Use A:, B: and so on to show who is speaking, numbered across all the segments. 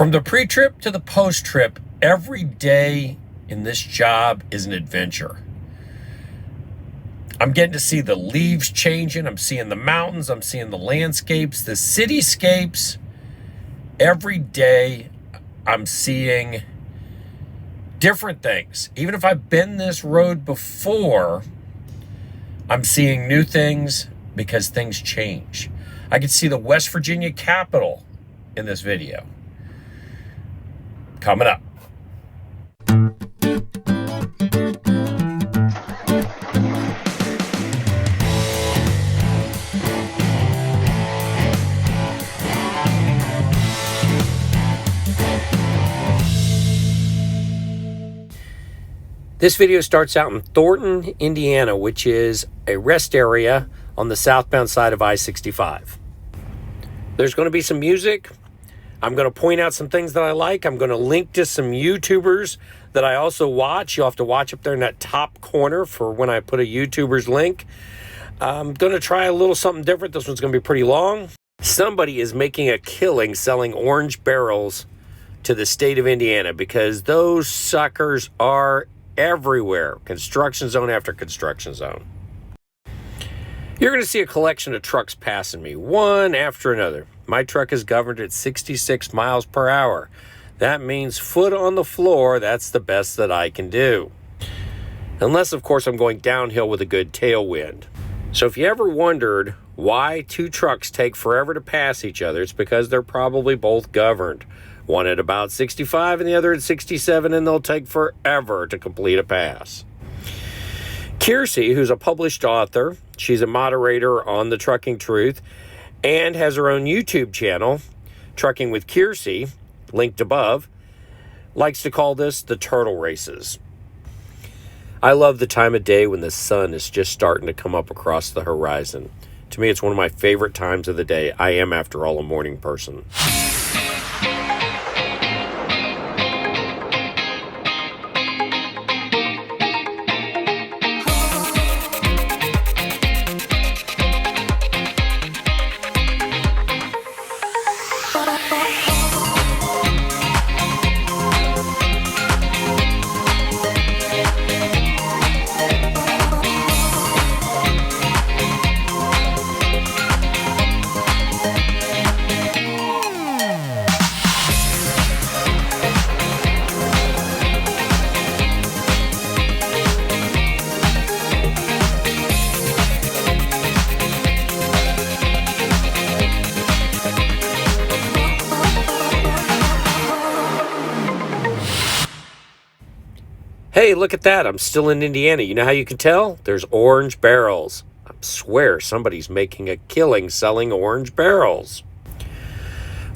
A: From the pre-trip to the post-trip, every day in this job is an adventure. I'm getting to see the leaves changing. I'm seeing the mountains. I'm seeing the landscapes, the cityscapes. Every day I'm seeing different things. Even if I've been this road before, I'm seeing new things because things change. I can see the West Virginia Capitol in this video. Coming up. This video starts out in Thornton, Indiana, which is a rest area on the southbound side of I-65. There's going to be some music. I'm going to point out some things that I like. I'm going to link to some YouTubers that I also watch. You'll have to watch up there in that top corner for when I put a YouTuber's link. I'm going to try a little something different. This one's going to be pretty long. Somebody is making a killing selling orange barrels to the state of Indiana because those suckers are everywhere. Construction zone after construction zone. You're going to see a collection of trucks passing me, one after another. My truck is governed at 66 miles per hour. That means foot on the floor. That's the best that I can do. Unless, of course, I'm going downhill with a good tailwind. So if you ever wondered why two trucks take forever to pass each other, it's because they're probably both governed. One at about 65 and the other at 67, and they'll take forever to complete a pass. Kiersey, who's a published author, she's a moderator on the Trucking Truth, and has her own YouTube channel, Trucking with Kiersey, linked above, likes to call this the turtle races. I love the time of day when the sun is just starting to come up across the horizon. To me, it's one of my favorite times of the day. I am, after all, a morning person. Hey, look at that. I'm still in Indiana. You know how you can tell? There's orange barrels. I swear somebody's making a killing selling orange barrels.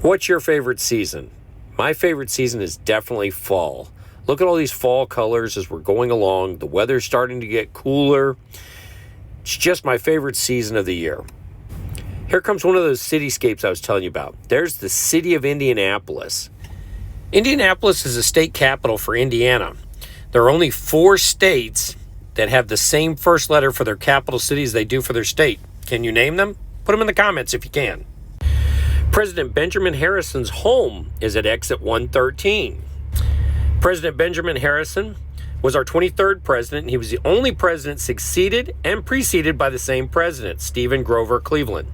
A: What's your favorite season? My favorite season is definitely fall. Look at all these fall colors as we're going along. The weather's starting to get cooler. It's just my favorite season of the year. Here comes one of those cityscapes I was telling you about. There's the city of Indianapolis. Indianapolis is the state capital for Indiana. There are only 4 states that have the same first letter for their capital cities they do for their state. Can you name them? Put them in the comments if you can. President Benjamin Harrison's home is at exit 113. President Benjamin Harrison was our 23rd president, and he was the only president succeeded and preceded by the same president, Stephen Grover Cleveland.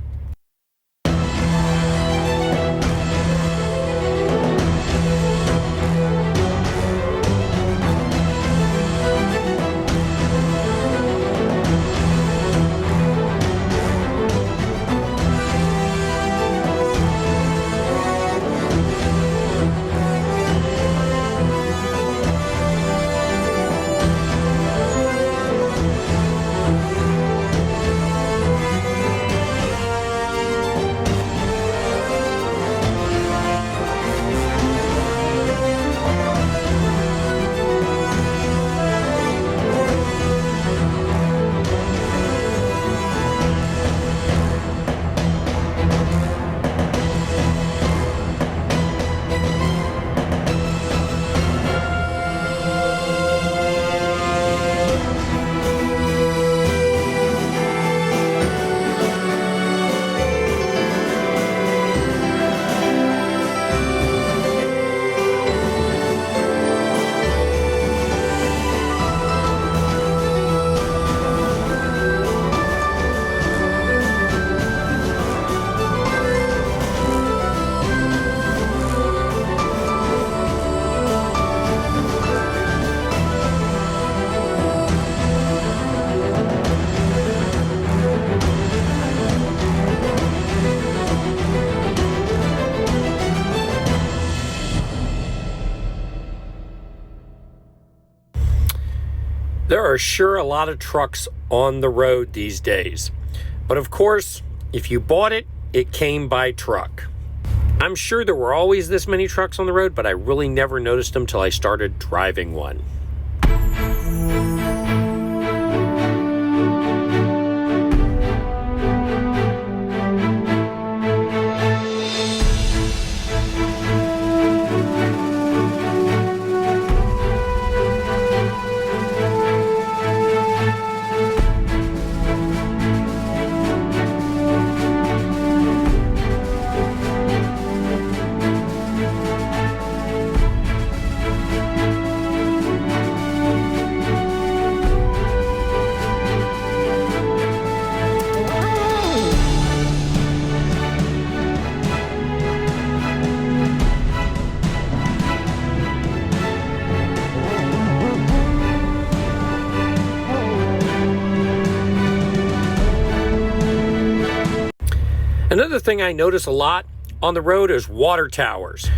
A: There are sure a lot of trucks on the road these days. But of course, if you bought it, it came by truck. I'm sure there were always this many trucks on the road, but I really never noticed them till I started driving one. Another thing I notice a lot on the road is water towers.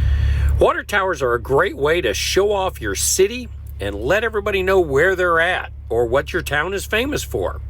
A: Water towers are a great way to show off your city and let everybody know where they're at or what your town is famous for.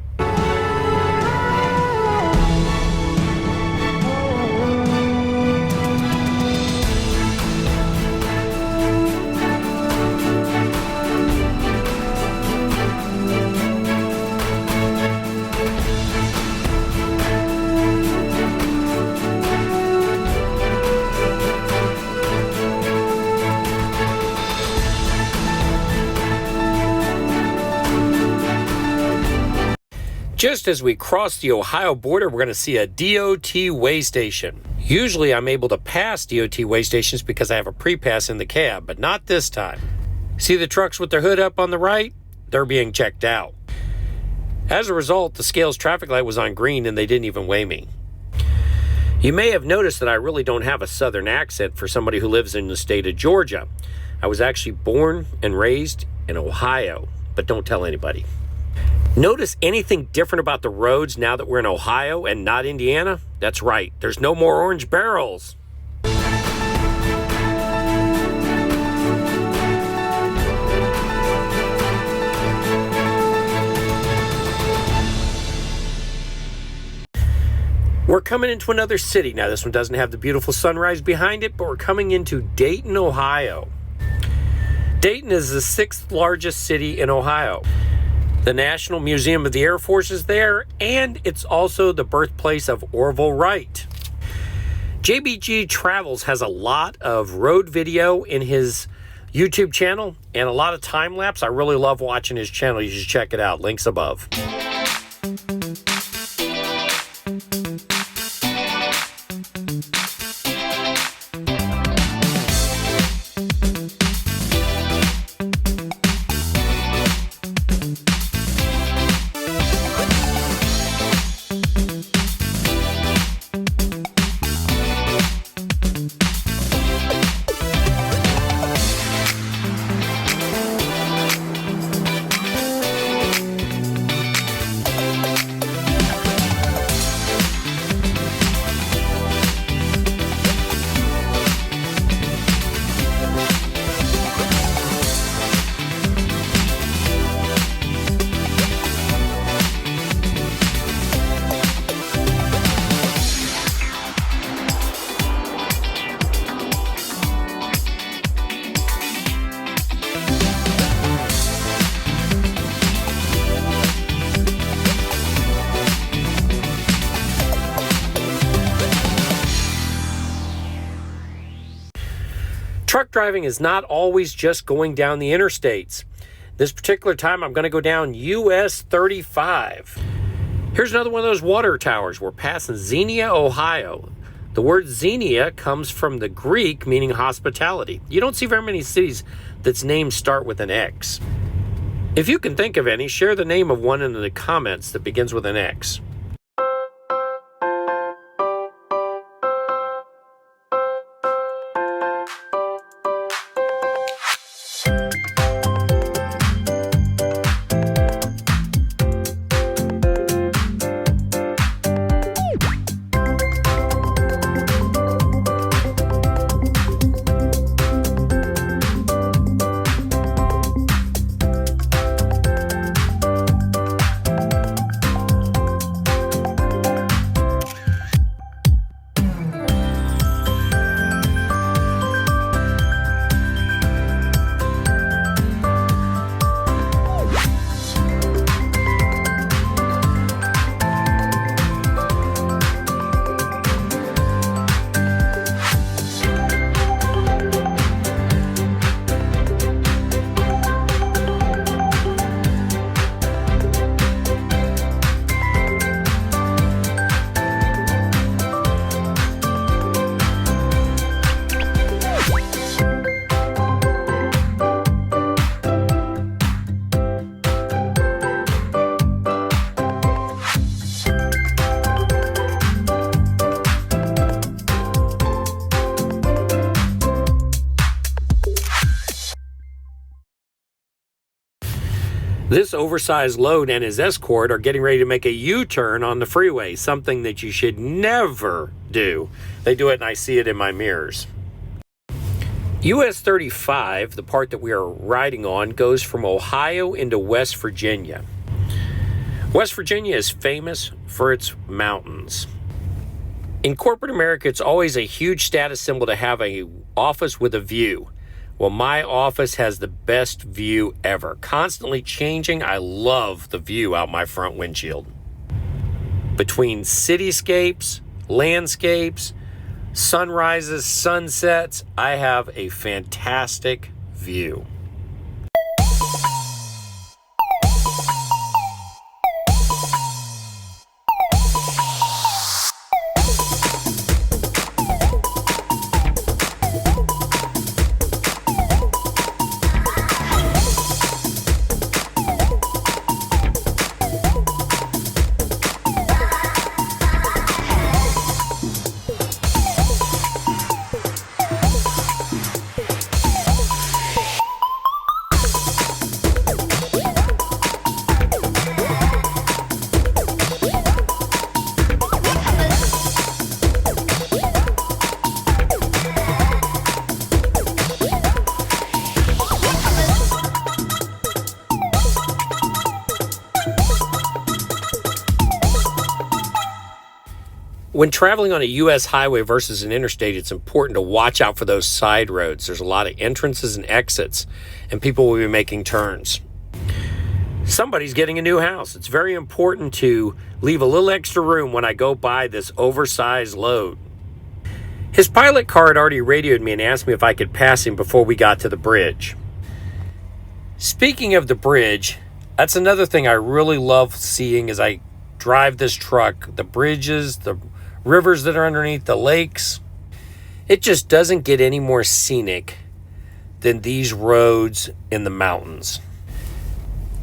A: Just as we cross the Ohio border, we're going to see a DOT way station. Usually I'm able to pass DOT way stations because I have a pre-pass in the cab, but not this time. See the trucks with their hood up on the right? They're being checked out. As a result, the Scales traffic light was on green and they didn't even weigh me. You may have noticed that I really don't have a southern accent for somebody who lives in the state of Georgia. I was actually born and raised in Ohio, but don't tell anybody. Notice anything different about the roads now that we're in Ohio and not Indiana? That's right, there's no more orange barrels. We're coming into another city. Now this one doesn't have the beautiful sunrise behind it, but we're coming into Dayton, Ohio. Dayton is the 6th largest city in Ohio. The National Museum of the Air Force is there, and it's also the birthplace of Orville Wright. JBG Travels has a lot of road video in his YouTube channel and a lot of time lapse. I really love watching his channel. You should check it out. Links above. Truck driving is not always just going down the interstates. This particular time, I'm going to go down US 35. Here's another one of those water towers. We're passing Zenia, Ohio. The word Zenia comes from the Greek meaning hospitality. You don't see very many cities that's names start with an X. If you can think of any, share the name of one in the comments that begins with an X. This oversized load and his escort are getting ready to make a U-turn on the freeway, something that you should never do. They do it and I see it in my mirrors. US 35, the part that we are riding on, goes from Ohio into West Virginia. West Virginia is famous for its mountains. In corporate America, it's always a huge status symbol to have an office with a view. Well, my office has the best view ever. Constantly changing, I love the view out my front windshield. Between cityscapes, landscapes, sunrises, sunsets, I have a fantastic view. When traveling on a U.S. highway versus an interstate, it's important to watch out for those side roads. There's a lot of entrances and exits, and people will be making turns. Somebody's getting a new house. It's very important to leave a little extra room when I go by this oversized load. His pilot car had already radioed me and asked me if I could pass him before we got to the bridge. Speaking of the bridge, that's another thing I really love seeing as I drive this truck. The bridges, the rivers that are underneath, the lakes. It just doesn't get any more scenic than these roads in the mountains.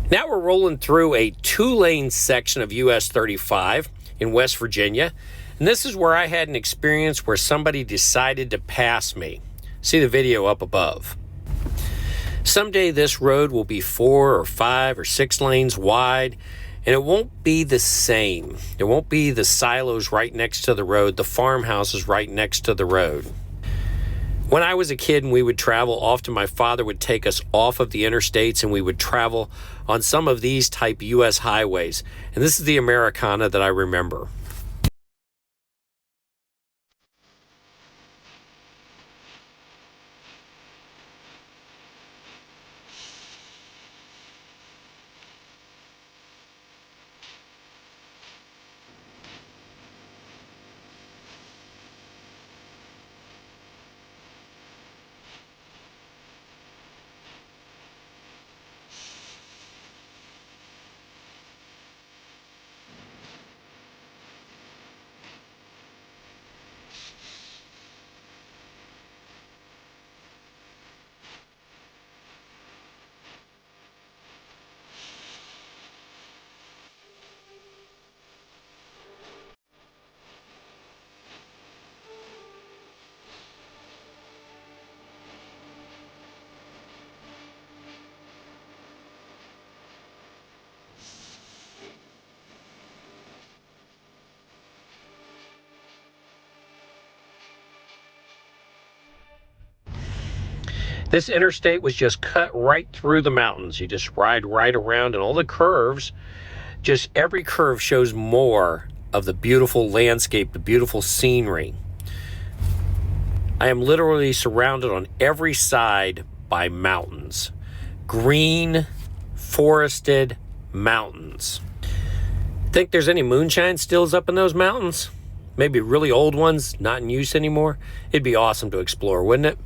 A: Now we're rolling through a 2-lane section of US 35 in West Virginia. And this is where I had an experience where somebody decided to pass me. See the video up above. Someday this road will be 4 or 5 or 6 lanes wide, and it won't be the same. There won't be the silos right next to the road, the farmhouses right next to the road. When I was a kid and we would travel, often my father would take us off of the interstates and we would travel on some of these type U.S. highways. And this is the Americana that I remember. This interstate was just cut right through the mountains. You just ride right around, and all the curves, just every curve shows more of the beautiful landscape, the beautiful scenery. I am literally surrounded on every side by mountains. Green, forested mountains. Think there's any moonshine stills up in those mountains? Maybe really old ones, not in use anymore? It'd be awesome to explore, wouldn't it?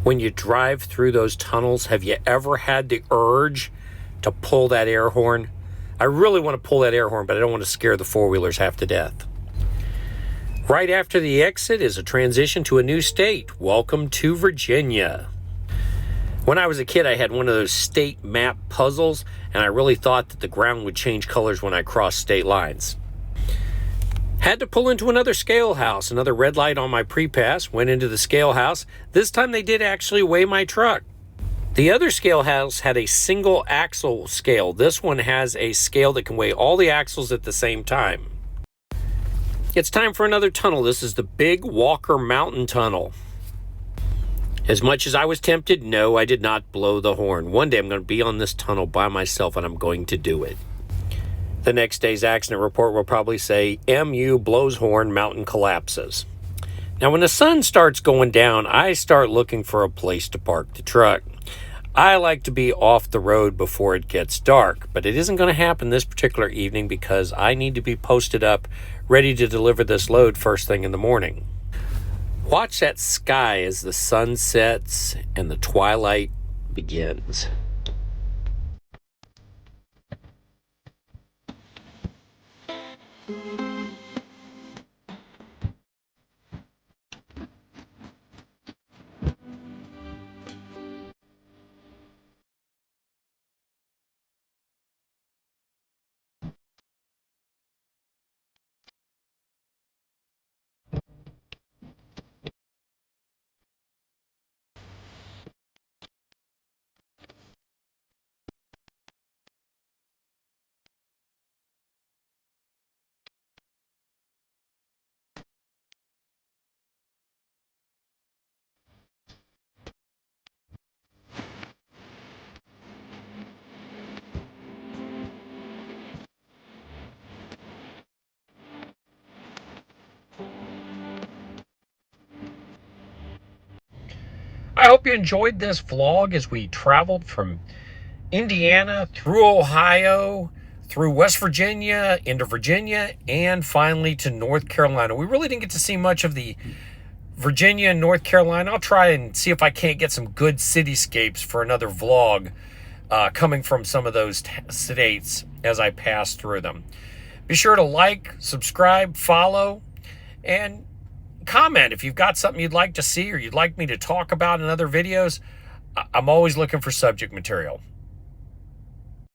A: When you drive through those tunnels, have you ever had the urge to pull that air horn? I really want to pull that air horn, but I don't want to scare the four-wheelers half to death. Right after the exit is a transition to a new state. Welcome to Virginia. When I was a kid, I had one of those state map puzzles, and I really thought that the ground would change colors when I crossed state lines. Had to pull into another scale house, another red light on my pre-pass, went into the scale house. This time they did actually weigh my truck. The other scale house had a single axle scale. This one has a scale that can weigh all the axles at the same time. It's time for another tunnel. This is the Big Walker Mountain Tunnel. As much as I was tempted, no, I did not blow the horn. One day I'm going to be on this tunnel by myself, and I'm going to do it. The next day's accident report will probably say, MU blows horn, mountain collapses. Now, when the sun starts going down, I start looking for a place to park the truck. I like to be off the road before it gets dark, but it isn't going to happen this particular evening because I need to be posted up, ready to deliver this load first thing in the morning. Watch that sky as the sun sets and the twilight begins. I hope you enjoyed this vlog as we traveled from Indiana through Ohio, through West Virginia, into Virginia, and finally to North Carolina. We really didn't get to see much of the Virginia and North Carolina. I'll try and see if I can't get some good cityscapes for another vlog coming from some of those states as I pass through them. Be sure to like, subscribe, follow, and comment if you've got something you'd like to see or you'd like me to talk about in other videos. I'm always looking for subject material.